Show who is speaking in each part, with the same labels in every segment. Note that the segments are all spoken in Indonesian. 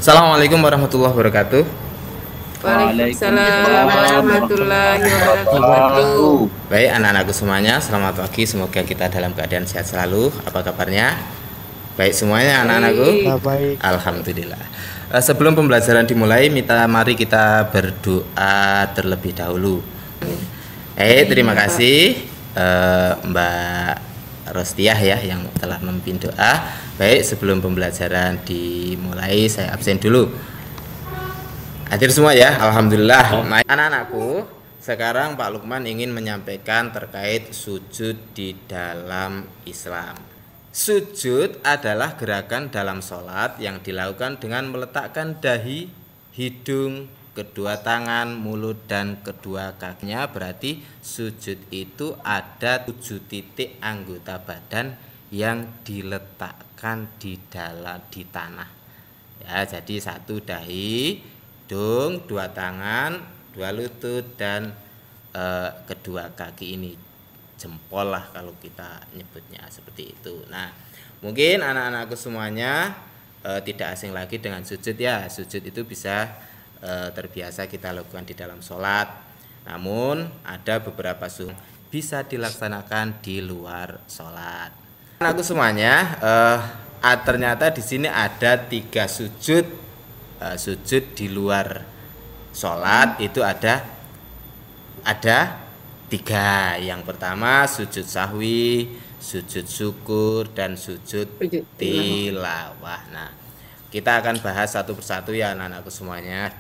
Speaker 1: Assalamualaikum warahmatullahi wabarakatuh.
Speaker 2: Waalaikumsalam warahmatullahi wabarakatuh.
Speaker 1: Baik anak-anakku semuanya, selamat pagi. Semoga kita dalam keadaan sehat selalu. Apa kabarnya? Baik semuanya anak-anakku?
Speaker 3: Baik.
Speaker 1: Alhamdulillah. Sebelum pembelajaran dimulai, mari kita berdoa terlebih dahulu. Terima kasih Mbak Rostiah ya yang telah memimpin doa. Baik, sebelum pembelajaran dimulai saya absen dulu. Hadir semua ya, alhamdulillah. Anak-anakku, sekarang Pak Lukman ingin menyampaikan terkait sujud di dalam Islam. Sujud adalah gerakan dalam sholat yang dilakukan dengan meletakkan dahi, hidung, kedua tangan, mulut, dan kedua kakinya. Berarti sujud itu ada 7 titik anggota badan yang diletakkan di tanah. Ya, jadi 1 dahi, hidung, 2 tangan, 2 lutut, dan kedua kaki ini jempol lah kalau kita nyebutnya seperti itu. Nah, mungkin anak-anakku semuanya tidak asing lagi dengan sujud ya. Sujud itu bisa terbiasa kita lakukan di dalam sholat. Namun ada beberapa sujud bisa dilaksanakan di luar sholat. Anakku semuanya, ternyata di sini ada 3 sujud. Sujud di luar sholat itu ada 3. Yang pertama sujud sahwi, sujud syukur, dan sujud tilawah. Nah, kita akan bahas satu persatu ya anak-anakku semuanya.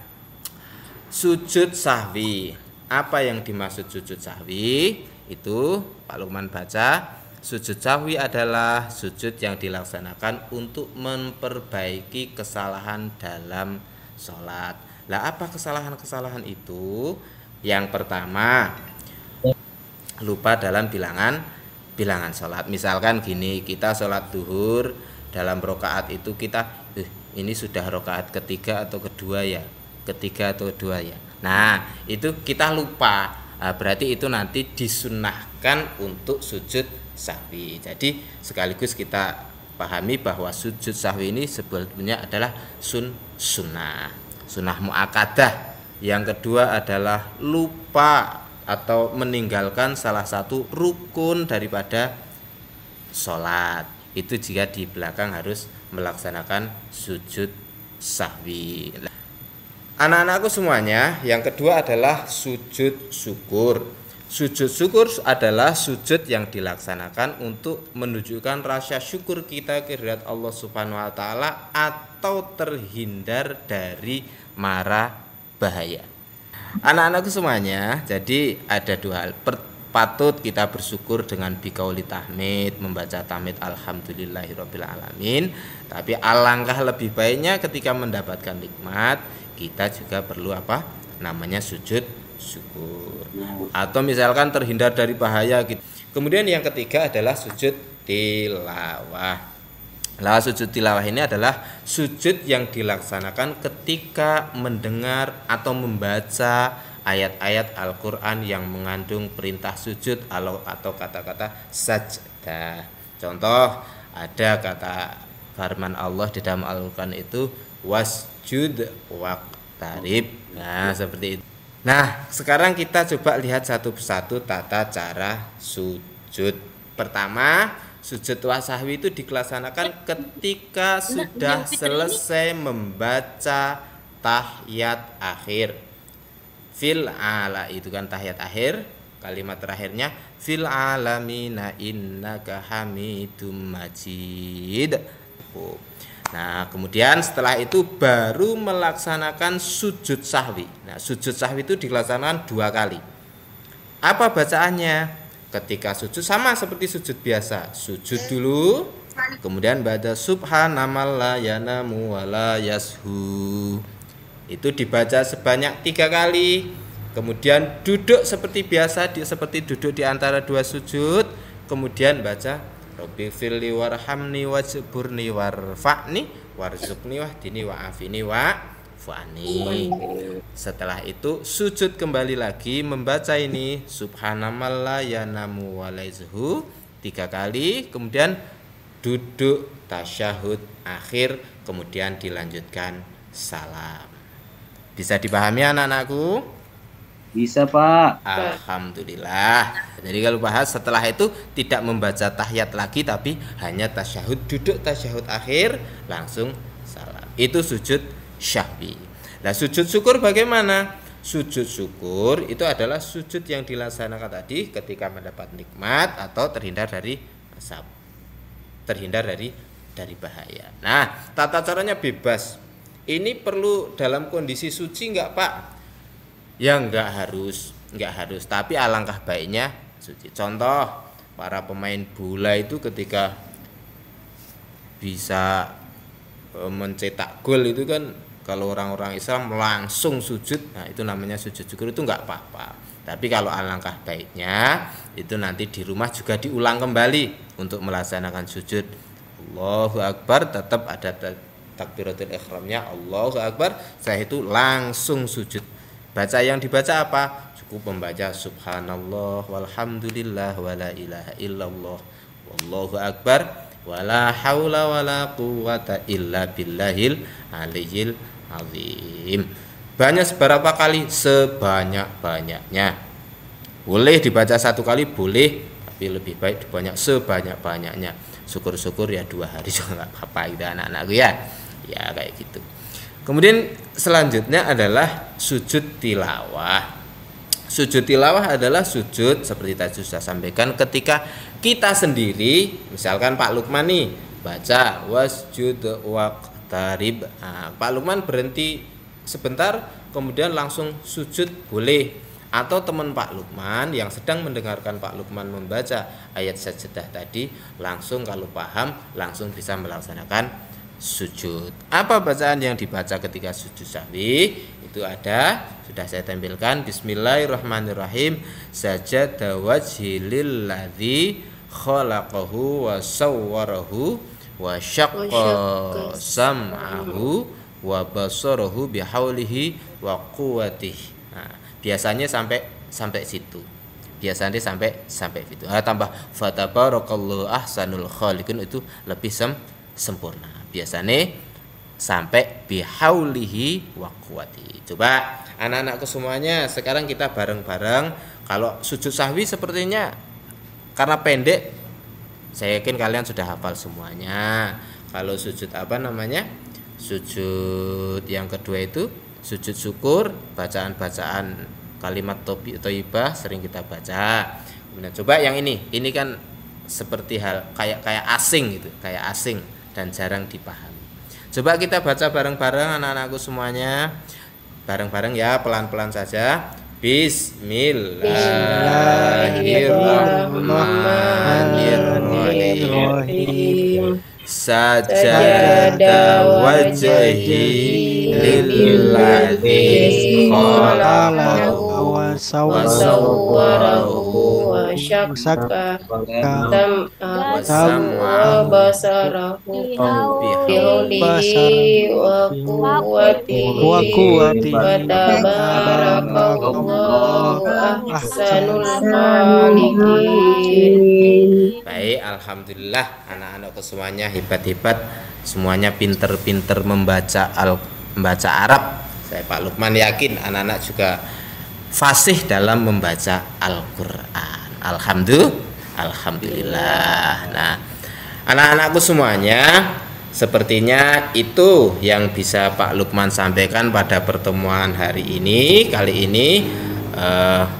Speaker 1: Sujud sahwi. Apa yang dimaksud sujud sahwi? Itu Pak Lukman baca. Sujud sahwi adalah sujud yang dilaksanakan untuk memperbaiki kesalahan dalam sholat. Lah, apa kesalahan-kesalahan itu? Yang pertama, lupa dalam bilangan sholat. Misalkan gini, kita sholat duhur, dalam rokaat itu kita ini sudah rokaat ketiga atau kedua ya, ya. Nah, itu kita lupa. Berarti itu nanti disunahkan untuk sujud sahwi. Jadi sekaligus kita pahami bahwa sujud sahwi ini sebetulnya adalah sunnah muakkadah. Yang kedua adalah lupa atau meninggalkan salah satu rukun daripada sholat. Itu jika di belakang harus melaksanakan sujud sahwi. Anak-anakku semuanya, yang kedua adalah sujud syukur. Sujud syukur adalah sujud yang dilaksanakan untuk menunjukkan rasa syukur kita kehadirat Allah Subhanahu wa taala atau terhindar dari mara bahaya. Anak-anakku semuanya, jadi ada 2 hal. Patut kita bersyukur dengan biqauli tahmid, membaca tahmid alhamdulillahirabbil alamin. Tapi alangkah lebih baiknya ketika mendapatkan nikmat, kita juga perlu namanya sujud syukur. Atau misalkan terhindar dari bahaya gitu. Kemudian yang ketiga adalah sujud tilawah. Lah, sujud tilawah ini adalah sujud yang dilaksanakan ketika mendengar atau membaca ayat-ayat Al-Qur'an yang mengandung perintah sujud atau kata-kata sajdah. Contoh, ada kata firman Allah di dalam Al-Qur'an itu wasjud waqtarib. Nah, seperti itu. Nah, sekarang kita coba lihat satu persatu tata cara sujud. Pertama, sujud sahwi itu dilaksanakan ketika sudah selesai membaca tahiyat akhir. Fil ala itu kan tahiyat akhir, kalimat terakhirnya fil alamina innaka hamidum majid. Nah, kemudian setelah itu baru melaksanakan sujud sahwi. Nah, sujud sahwi itu dilaksanakan 2 kali. Apa bacaannya? Ketika sujud sama seperti sujud biasa. Sujud dulu, kemudian baca subhanamal la yanamu wa la yashu. Itu dibaca sebanyak 3 kali. Kemudian duduk seperti biasa, seperti duduk di antara 2 sujud. Kemudian baca Rabbi firli warhamni wajburni warfa'ni warzuqni wahdini wa'afini wa'fani. Setelah itu sujud kembali lagi membaca ini subhanamal la yanamu walaizuhu 3 kali. Kemudian duduk tasyahud akhir, kemudian dilanjutkan salam. Bisa dipahami anak-anakku?
Speaker 3: Bisa, Pak.
Speaker 1: Alhamdulillah. Jadi kalau bahas setelah itu tidak membaca tahiyat lagi, tapi hanya tasyahud, duduk tasyahud akhir langsung salam. Itu sujud syahwi. Nah, sujud syukur bagaimana? Sujud syukur itu adalah sujud yang dilaksanakan tadi ketika mendapat nikmat atau terhindar dari asap, terhindar dari bahaya. Nah, tata caranya bebas. Ini perlu dalam kondisi suci enggak, Pak? Ya enggak harus. Tapi alangkah baiknya suci. Contoh, para pemain bola itu ketika bisa mencetak gol itu kan, kalau orang-orang Islam langsung sujud. Nah, itu namanya sujud syukur, itu enggak apa-apa. Tapi kalau alangkah baiknya itu nanti di rumah juga diulang kembali untuk melaksanakan sujud. Allahu Akbar, tetap ada takbiratul ihramnya, Allahu Akbar, setelah itu langsung sujud. Baca yang dibaca apa? Cukup membaca subhanallah walhamdulillah wala ilaha illallah wallahu akbar wala haula wala quwata illa billahil aliyyil azim. Banyak seberapa kali? Sebanyak-banyaknya. Boleh dibaca satu kali, boleh, tapi lebih baik dibanyak sebanyak-banyaknya. Syukur-syukur ya 2 hari juga nggak apa-apa gitu anak-anakku ya. Ya kayak gitu. Kemudian selanjutnya adalah sujud tilawah. Sujud tilawah adalah sujud seperti tadi sudah sampaikan ketika kita sendiri, misalkan Pak Lukman nih baca wasjud waqtarib. Nah, Pak Lukman berhenti sebentar kemudian langsung sujud boleh, atau teman Pak Lukman yang sedang mendengarkan Pak Lukman membaca ayat sajdah tadi langsung kalau paham langsung bisa melaksanakan sujud. Apa bacaan yang dibaca ketika sujud sahwi? Itu ada, sudah saya tampilkan. Bismillahirrahmanirrahim. Sajada wajhi lilladzi khalaqahu wa sawwarahu wa syaqqa sam'ahu wa basarahu bihaulihi wa quwwatihi. Nah, biasanya sampai situ. Biasanya sampai situ. Tambah fatabarakallahu ahsanul khaliqin, itu lebih sempurna. Biasanya sampai bihaulihi wa quwwati. Coba anak-anakku semuanya, sekarang kita bareng-bareng. Kalau sujud sahwi sepertinya karena pendek, saya yakin kalian sudah hafal semuanya. Kalau sujud sujud yang kedua itu sujud syukur, bacaan-bacaan kalimat thayyibah sering kita baca. Kemudian coba yang ini kan seperti hal kayak asing gitu, kayak asing dan jarang dipahami. Coba kita baca bareng-bareng anak-anakku semuanya. Bareng-bareng ya, pelan-pelan saja. Bismillahirrahmanirrahim. Sajada wajhi lilladzi khalaqahu wa sawwarahu wa syaqqa sam'ahu wa basarahu bihaulihi wa quwwatihi wa tabarakallahu ahsanul khaliqin. Baik, alhamdulillah anak-anakku semuanya hebat-hebat, semuanya pinter-pinter membaca Arab. Saya Pak Lukman yakin anak-anak juga fasih dalam membaca Al-Qur'an. Alhamdulillah. Nah, anak-anakku semuanya, sepertinya itu yang bisa Pak Lukman sampaikan pada pertemuan hari ini. Kali ini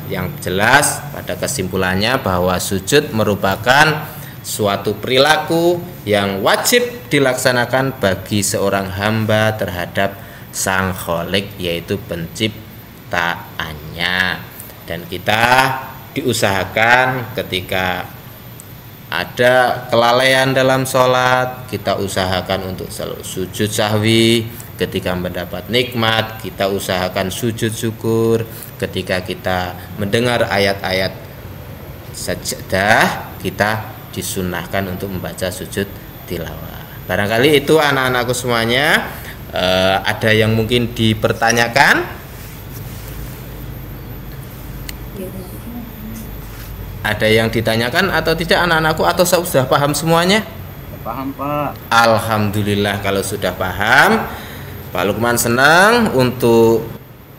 Speaker 1: yang jelas pada kesimpulannya bahwa sujud merupakan suatu perilaku yang wajib dilaksanakan bagi seorang hamba terhadap Sang Khalik, yaitu penciptaannya. Dan kita diusahakan ketika ada kelalaian dalam sholat, kita usahakan untuk selalu sujud sahwi. Ketika mendapat nikmat, kita usahakan sujud syukur. Ketika kita mendengar ayat-ayat sajdah, kita disunnahkan untuk membaca sujud tilawah. Barangkali itu anak-anakku semuanya. Ada yang mungkin dipertanyakan? Ada yang ditanyakan atau tidak anak-anakku, atau sudah paham semuanya?
Speaker 3: Paham, Pak.
Speaker 1: Alhamdulillah kalau sudah paham. Pak Lukman senang. Untuk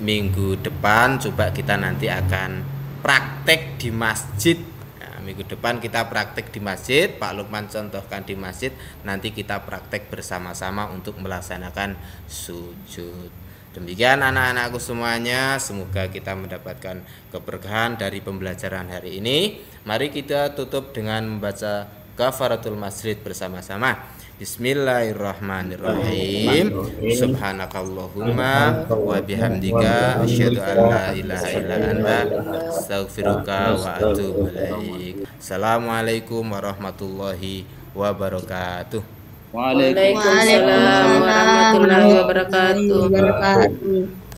Speaker 1: minggu depan coba kita nanti akan praktek di masjid. Nah, minggu depan kita praktek di masjid. Pak Lukman contohkan di masjid. Nanti kita praktek bersama-sama untuk melaksanakan sujud. Demikian anak-anakku semuanya, semoga kita mendapatkan keberkahan dari pembelajaran hari ini. Mari kita tutup dengan membaca kafaratul masjid bersama-sama. Bismillahirrahmanirrahim. Subhanakallahumma wa bihamdika asyhadu an la ilaha illa anta astaghfiruka wa atubu ilaik. Assalamualaikum warahmatullahi wabarakatuh.
Speaker 2: Waalaikumsalam warahmatullahi wabarakatuh.